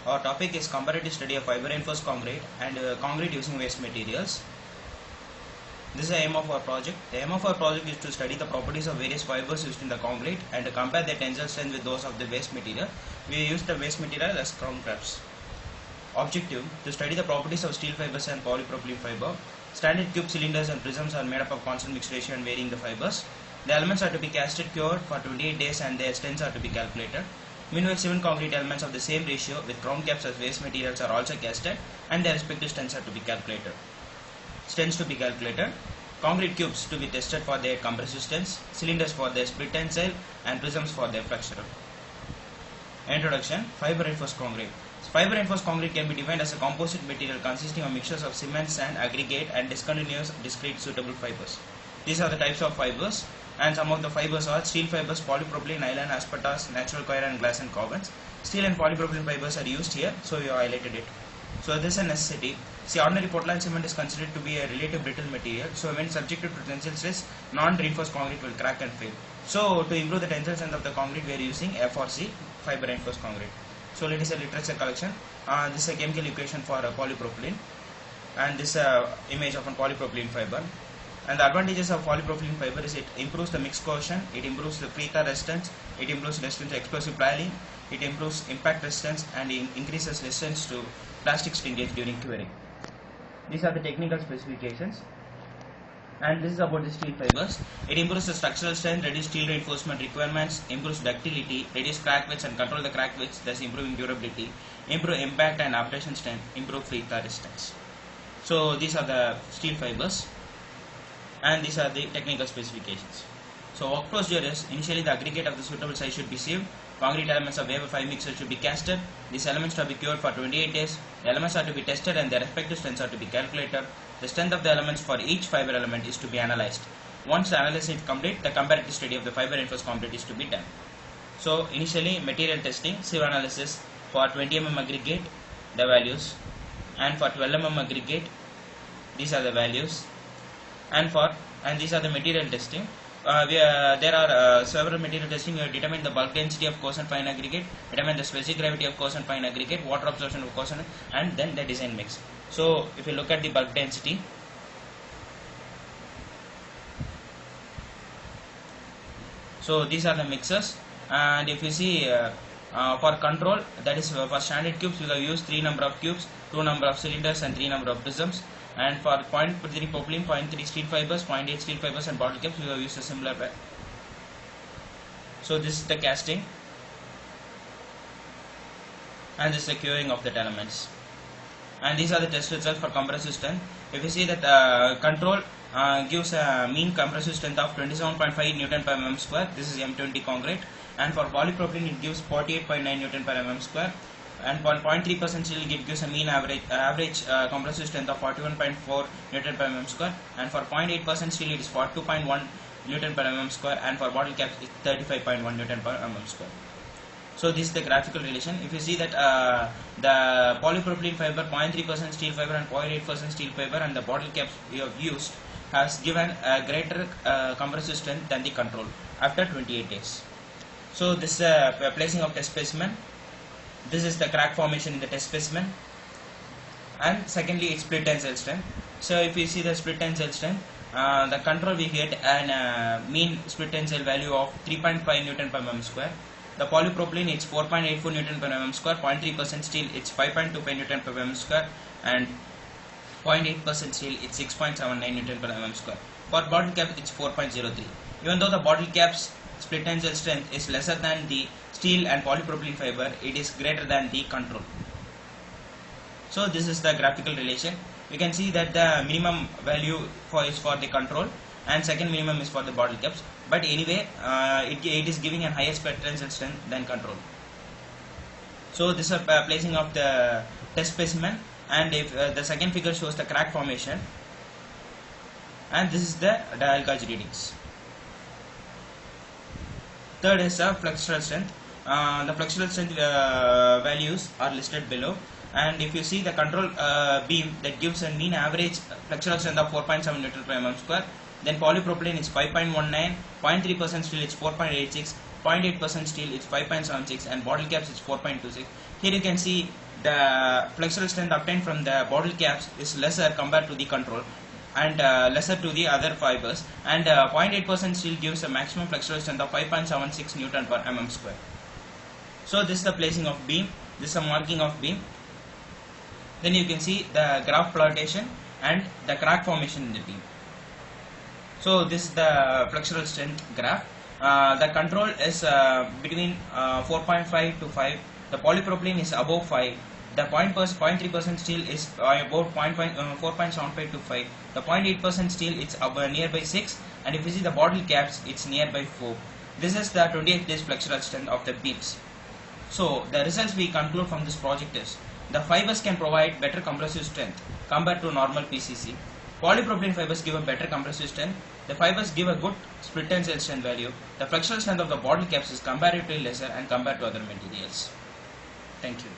Our topic is comparative study of fiber reinforced concrete and concrete using waste materials. This is the aim of our project. The aim of our project is to study the properties of various fibers used in the concrete and to compare their tensile strength with those of the waste material. We use the waste material as crown caps. Objective: to study the properties of steel fibers and polypropylene fiber. Standard cube cylinders and prisms are made up of constant mixed ratio and varying the fibers. The elements are to be casted cured for 28 days and their strengths are to be calculated. Meanwhile, 7 concrete elements of the same ratio with crown caps as waste materials are also casted and their respective strengths are to be calculated. Strengths to be calculated: concrete cubes to be tested for their compressive strengths, cylinders for their split tensile, and prisms for their flexural. Introduction: fiber reinforced concrete. Fiber reinforced concrete can be defined as a composite material consisting of mixtures of cement, sand, aggregate, and discontinuous, discrete, suitable fibers. These are the types of fibers, and some of the fibers are steel fibers, polypropylene, nylon, asbestos, natural coir, and glass and carbons. Steel and polypropylene fibers are used here, so we have highlighted it. So this is a necessity. See, ordinary Portland cement is considered to be a relative brittle material, so when subjected to tensile stress, non-reinforced concrete will crack and fail. So to improve the tensile strength of the concrete, we are using FRC, fiber reinforced concrete. So it is a literature collection. This is a chemical equation for polypropylene, and this image of a polypropylene fiber. And the advantages of polypropylene fiber is it improves the mix cohesion, it improves the free-throw resistance, it improves resistance to explosive piling, it improves impact resistance, and increases resistance to plastic shrinkage during curing. These are the technical specifications. And this is about the steel fibers. It improves the structural strength, reduce steel reinforcement requirements, improves ductility, reduce crack widths and control the crack widths, thus improving durability, improve impact and abrasion strength, improve free-throw resistance. So these are the steel fibers, and these are the technical specifications. So work procedure is: initially the aggregate of the suitable size should be sieved, concrete elements of wave 5 mixture should be casted, these elements are to be cured for 28 days, the elements are to be tested and their respective strengths are to be calculated, the strength of the elements for each fiber element is to be analyzed. Once the analysis is complete, the comparative study of the fiber reinforced concrete is to be done. So initially material testing, sieve analysis for 20 mm aggregate, the values, and for 12 mm aggregate, these are the values, and these are the material testing. There are several material testing. You determine the bulk density of coarse and fine aggregate, determine the specific gravity of coarse and fine aggregate, water absorption of coarse and then the design mix. So if you look at the bulk density, so these are the mixers, and if you see for control, that is for standard cubes we have used 3 number of cubes, 2 number of cylinders and 3 number of prisms. And for 0.3 propylene, 0.3 steel fibers, 0.8 steel fibers and bottle caps, we have used a similar way. So this is the casting, and this is the curing of the elements. And these are the test results for compressive strength. If you see that control gives a mean compressive strength of 27.5 Newton per mm square, this is M20 concrete, and for polypropylene it gives 48.9 Newton per mm square. And 0.3% steel it gives a mean average compressive strength of 41.4 Newton per mm square, and for 0.8% steel it is 42.1 Newton per mm square, and for bottle caps it is 35.1 Newton per mm square. So this is the graphical relation. If you see that the polypropylene fiber, 0.3% steel fiber and 0.8% steel fiber, and the bottle caps we have used has given a greater compressive strength than the control after 28 days. So this is a placing of test specimen. This is the crack formation in the test specimen, and secondly its split tensile strength. So if you see the split tensile strength, the control we get an mean split tensile value of 3.5 Newton per mm square. The polypropylene it's 4.84 Newton per mm square, 0.3% steel it's 5.25 Newton per mm square, and 0.8% steel it's 6.79 Newton per mm square. For bottle cap it's 4.03. Even though the bottle cap's split tensile strength is lesser than the steel and polypropylene fiber, it is greater than the control. So this is the graphical relation. We can see that the minimum value is for the control and second minimum is for the bottle caps, but anyway it is giving a higher split tensile strength than control. So this is a placing of the test specimen, and if the second figure shows the crack formation, and this is the dial gauge readings. Third is the flexural strength. The flexural strength values are listed below, and if you see the control beam that gives a mean average flexural strength of 4.7 Newton per mm square, then polypropylene is 5.19, 0.3% steel is 4.86, 0.8% steel is 5.76 and bottle caps is 4.26. Here you can see the flexural strength obtained from the bottle caps is lesser compared to the control and lesser to the other fibers, and 0.8% steel gives a maximum flexural strength of 5.76 Newton per mm square. So this is the placing of beam, this is a marking of beam. Then you can see the graph flotation and the crack formation in the beam. So this is the flexural strength graph. The control is between 4.5 to 5. The polypropylene is above 5. The 0.3% steel is about 4.75 to 5. The 0.8% steel is nearby 6, and if you see the bottle caps, it's nearby 4. This is the 28 days flexural strength of the beams. So the results we conclude from this project is the fibers can provide better compressive strength compared to normal PCC. Polypropylene fibers give a better compressive strength. The fibers give a good split tensile strength value. The flexural strength of the bottle caps is comparatively lesser and compared to other materials. Thank you.